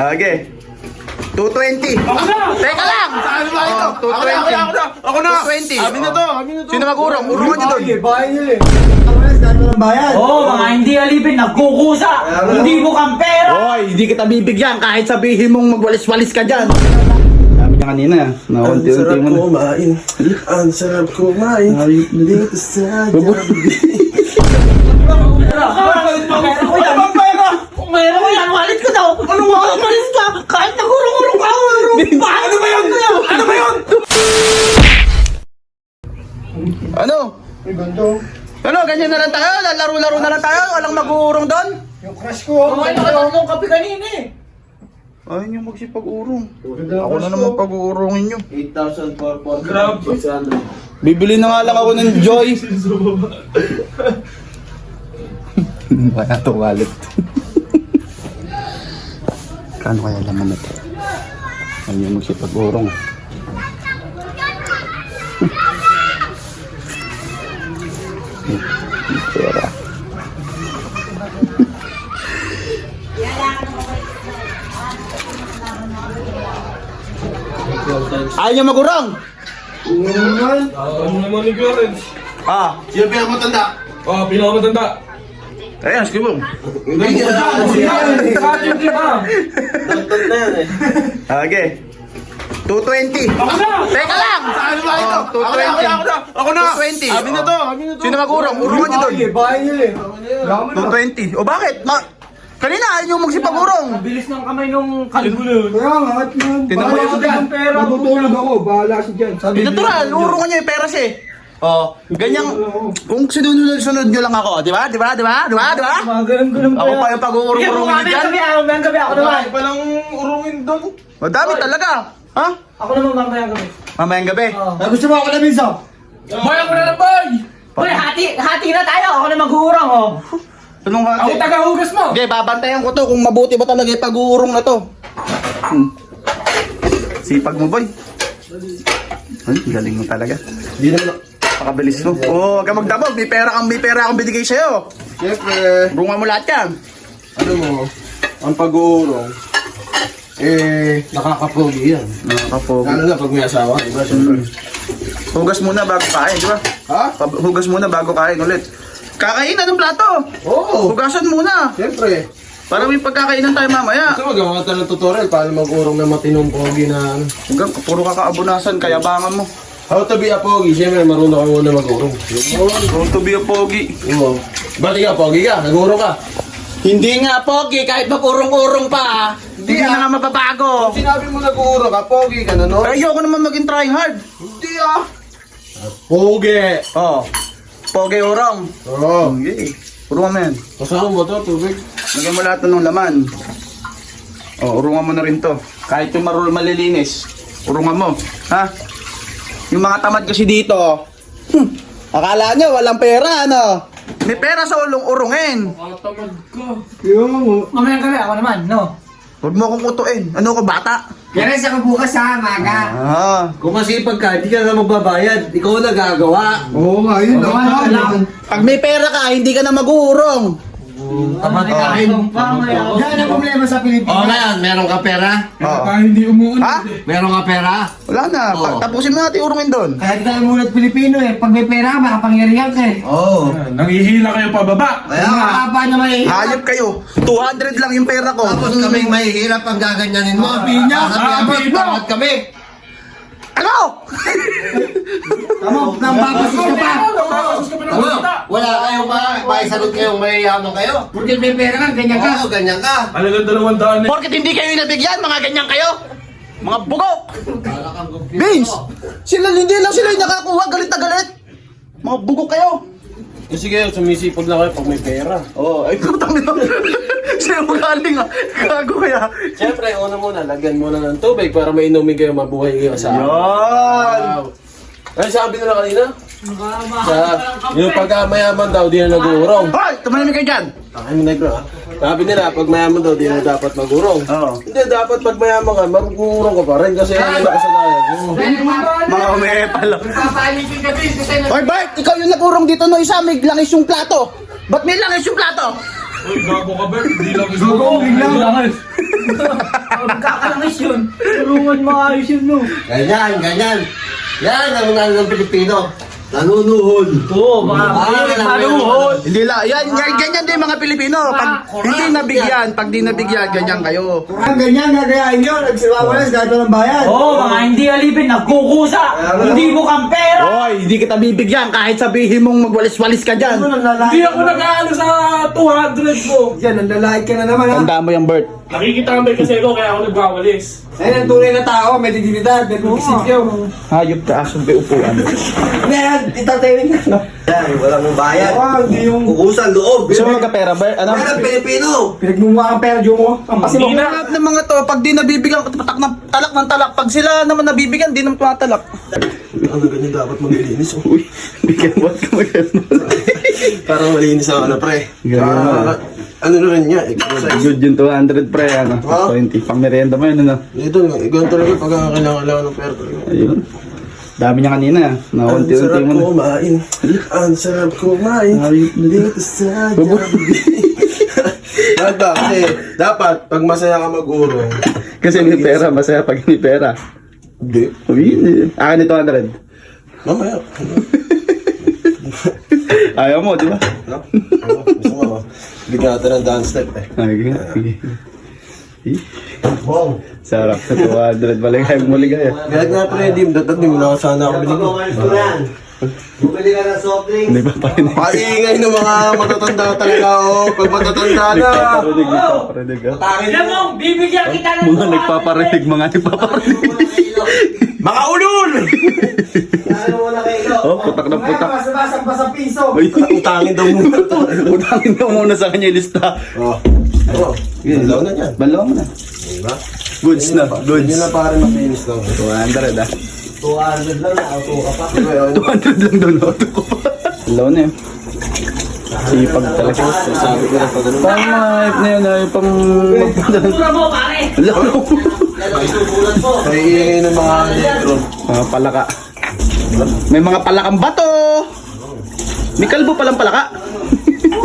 Okay. 220. Ako na! Teka lang! Saan ba ito? Oh, 220. Ako na! 220. Amin na to! Sino mag-urong? Urungan nyo doon. Bahay nila eh. Ako na, saan mo ng bayan? Oo, mga hindi alipin, nagkukusa. Hindi mo kang pera. Hoy, hindi kita bibigyan kahit sabihin mong magwalis-walis ka dyan. Sabi niya kanina, na unti-unti mo na. kumain. Ang sarap kumain. Dito sa Meron ko yan, walit ko daw. Ano nga, walit ka? Kahit nagurong-urong ka, Ano ba yun? Ano ba yun? Ano? May ganito. Ano, ganyan na lang tayo? Laro-laro na lang tayo? Walang mag-uurong doon? Yung crush ko. Kumain na ka ng kape kanina eh. Ayaw niyo magsipag-urong. Ako na naman pag-uurongin nyo. 8,000 for grab. 600. Bibili na nga lang ako ng Joy. Kaya ito wallet. Kano kaya laman na ito? Ayaw niyo magsipag-urong. Pera. Ayaw niyo mag-urong? Ano naman ni Clarence? Ah, Sino pinakamatanda? Oh, pinakamatanda. ayan, sige mo. Hindi ba? Tatanda na yan eh. Okay. 220. Ako na! Teka lang! Saan ba ito? Oh, 220. Ako na! 220. Amin na to! Sino mag-urong? Urungan nyo doon. Bahay nila eh. 220. O bakit? Kanina ayaw nyo magsipag-urong. Bilis ng kamay nung kalbo. Kaya nga, at yun. Tinan mo Bahala yun. siya dyan. Matutulog ako. Bahala siya dyan. Sabi Natural, urungan nyo yung peras eh. Oh, ganyang, kung sunod-sunod nyo lang ako, di ba? Di ba? Di ba? Di ba? Di ba? Mga ganun-ganun Ako pa yung pag-uurong-urongin nyo dyan. Mamayang gabi ako naman. Palang urungin doon. Madami talaga. Ha? Ako naman mamayang gabi. Mamayang gabi. Gusto mo ako na minsan? Boy, ako na lang, boy! Boy, hati na tayo. Ako na mag-uurong oh. Anong Ako hati? taga-hugas mo! Okay, babantayan ko to kung mabuti ba talaga yung pag-uurong na to. Sipag mo, boy. Ay, galing mo talaga. Hindi naman. Pakabilis mo. Oh, huwag ka magdabog. May pera akong binigay sa'yo. Siyempre, Rungan mo lahat yan. ano mo, ang pag-uurong, nakakapogi yan. Nakakapogi. Lalo na pag may asawa, diba? Siyempre. Hugas muna bago kain, di ba? Ha? Hugas muna bago kain ulit. Kakainan ng plato. Oo! Hugasan muna. Siyempre. Para may pagkakainan tayo mamaya. Gusto mo gawa tayo ng tutorial paano mag-urong na matinong pogi na ano. Huwag puro kakaabunasan, kaya bangan mo. How to be a pogi? Siyempre, marunong ka muna mag-urong. Don't to be a pogi. Oo. Ba't ikaw, pogi ka? Nag-urong ka? Hindi nga pogi, kahit mag-urong-urong pa. Hindi na nga mababago. Kung sinabi mo nag-urong ka, pogi ka na, no? Ayoko naman maging trying hard. Hindi ah! Pogi! Oh, pogi urong. Oo. Okay. Urungan mo yan. Kasama mo to, tubig? Lagyan mo lahat ng laman. Oh, urungan mo na rin to. Kahit yung malilinis. Urungan mo. Ha? Yung mga tamad kasi dito, akala nyo walang pera, ano? May pera sa ulong urungin. Katamad ka. Yung Mamayang gabi ako naman, no? Huwag mo akong utuin. Ano ko, bata? Kaya sa bukas sa maga. Ah. Kung masipag ka, hindi ka na magbabayad. Ikaw na gagawa. Oo nga, yun. Pag may pera ka, hindi ka na mag-uurong. Kamatikain pa, mamayang. Yan ang problema sa Pilipinas. Oo ngayon, meron ka pera? Oh. hindi umuun. Ha? Meron ka pera? Wala na. Oo. Tapusin mo natin urungin doon. Kaya di tayo mulat Pilipino eh. Pag may pera, makapangyarihan ka eh. Oo. Nangihila kayo pababa. Kaya nga. Makakapa na may... Hayop kayo. 200 lang yung pera ko. Tapos kaming mahihirap ang gaganyanin mo. Pinya. Sabihan mo, Pinya. ipangat kami. Ano? Tama, nang babasis ka pa. Wala kayong maisagot kayong mayayaman kayo. Porque may pera ka, ganyan ka. Oo, ganyan ka. Halagang 200 eh. Porket hindi kayo nabigyan, mga ganyan kayo. Mga bugok. Kala kang gumpito. Vince, hindi lang sila yung nakakuha. Galit na galit. Mga bugok kayo. Sige, sumisipag na kayo pag may pera. Oh, ay putang ina. Sino magaling ah? Gago kaya. Siyempre, una muna, lagyan muna ng tubig para mainumin kayo, mabuhay kayo sa Yan. Wow. Ano sabi nila kanina? Sa, yung pagka-mayaman daw, di na nag-uurong. Hoy, tumalimig kayo dyan. Ay, mo negro ha? Sabi nila, pag mayaman daw, di na dapat mag-urong. Oo. Hindi, dapat pag mayaman ka, mag-uurong ka pa rin kasi ano na kasalanan. Mga umepal. Papalitin ka din. Hoy Bart, ikaw yung nagurong dito no isa, may langis yung plato. Ba't may langis yung plato? Uy, gago ka, Bert. Hindi lang isa. Gago, biglang. Magkakalangis yun. Tulungan mo ayos yun, no? Ganyan, ganyan. Yan ang unang ng Pilipino. Nanunuhol. Oo, manuhol. Hindi lang, ganyan din mga Pilipino. Pag hindi nabigyan, ganyan kayo. Ang ganyan, gagayain nyo. Nagsiwawalas, gagawa ng bayan. Oo, mga hindi alipin, nagkukusa. Hindi mo kang pera. Hoy, hindi kita bibigyan kahit sabihin mong magwalis-walis ka dyan. Hindi ako nag-aano sa 200 mo. Yan, nanlalait ka na naman ha. Tandaan mo yung Bert. Nakikitambay kasi ako kaya ako nagwawalis. Ayun ang tunay na tao, may dignidad, may prinsipyo. Hayop ka asong upuan. Yan, entertaining na. No? Yan, walang bayan. Hindi yung kukusan loob. Gusto mo magka-pera, Bert? Ano? Yan ang Pilipino. Pinagmumukha kang pera, Jumo. Ang pasin mo. Lahat ng mga to, pag di nabibigyan, patak ng talak ng talak. Pag sila naman nabibigyan, di naman tumatalak. Ano ganyan dapat maglinis? Uy, bigyan mo ka magano. Parang malinis ang ano, pre. Ano na rin niya, exercise. Good yung 200 pre, ano? Ha? 20. Pang merienda mo yun, ano? Ito, ganun talaga pag kailangan ng pera talaga. Ayun. Dami niya kanina, na Ang unti-unti sarap mo na. kumain. Ang sarap kumain. Hayop na Dito sa Jollibee. Kasi dapat pag masaya ka mag-urong. Kasi may pera, masaya pag hindi pera. Hindi. Uy, akin ito 100. Mamaya. Ayaw mo, di ba? No? Gusto mo ba? Bigyan natin ng dance step eh. Okay, okay. Bong. Sarap sa 200. Maligay mo ligay. Kahit nga pre, di mo na sana ako binigyan. Bumili ka ng soft drinks. Hindi ba pa rin? Paingay ng mga matatanda talaga oh. Pag matatanda na. Nagpaparinig, ah. Alam mo, bibigyan kita ng Mga nagpaparinig, mga nagpaparinig. Mga ulul! Ano mo na kayo? Oh, putak na putak. Masabasang pa sa piso. Uy, Utangin daw muna to. utangin daw muna sa kanya yung lista. Oh. Oh. Banlaw na yan. Banlaw mo na. Diba? Goods na, goods. Hindi na pare maglinis lang. 200 ah. 200 lang, auto ka pa. 200 lang doon, auto ko pa. Banlaw na yun. Sipag talaga. Sabi ko na pag ano. Pang mahip na yun, ay pang magpadala. Pura mo, pare. Lalo. May iingay ng mga negro. Mga palaka. May mga palakang bato. May kalbo palang palaka. 200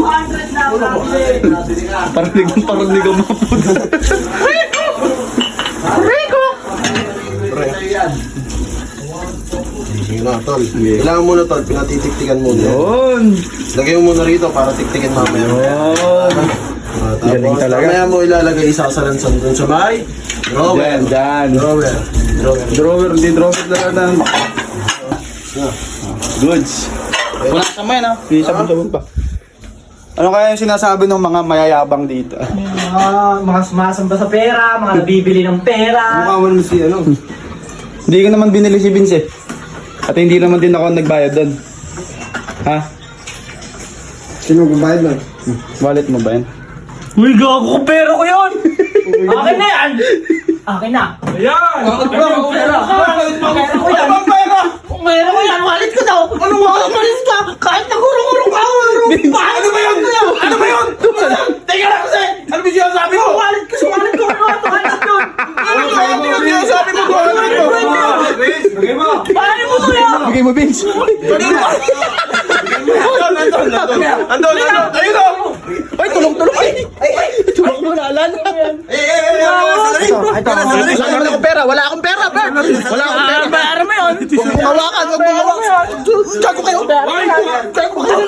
na ako. Parang mga puto. Rico! Sige na, tol. Kailangan muna, tol. Pinatitiktikan muna. Yun. Lagay mo muna rito para tiktikin mamaya. Yun. Galing Tapos, talaga. mamaya mo ilalagay isa sa lansan dun sa bahay. Drawer. Dyan. Drawer. Drawer. Drawer, hindi drawer lang na. Goods. Wala ka mo yan ha. Hindi sabon-sabon pa. Ano kaya yung sinasabi ng mga mayayabang dito? Mga sumasamba sa pera, mga nabibili ng pera. Mukha mo naman si ano. Hindi ko naman binili si Vince eh. At hindi naman din ako nagbayad doon. Ha? Sino magbabayad nun? Wallet mo ba yan? Uy, gago ko pera ko yun! Akin na yan! Akin na! Ayan! Pera ko yan! Kung pera ko yan, wallet ko daw! Anong wallet ka? Kahit nagurong-urong ka! Ano ba yun? Ano ba yun? Teka lang kasi! Ano ba sinasabi mo? Wallet ko! Wallet ko! Ano ito? Ano yun? Ano ba sinasabi mo? Paano mo to yan? Bigay mo, Vince. Andon! Ayun o! Ay, tulong-tulong! Ay! Tulong mo, naalala. Wala naman akong pera. Wala akong pera, Bert. Wala akong pera. Bayaran mo yun! Huwag mo hawakan. Huwag mo hawakan. Gago kayo. Gago kayo.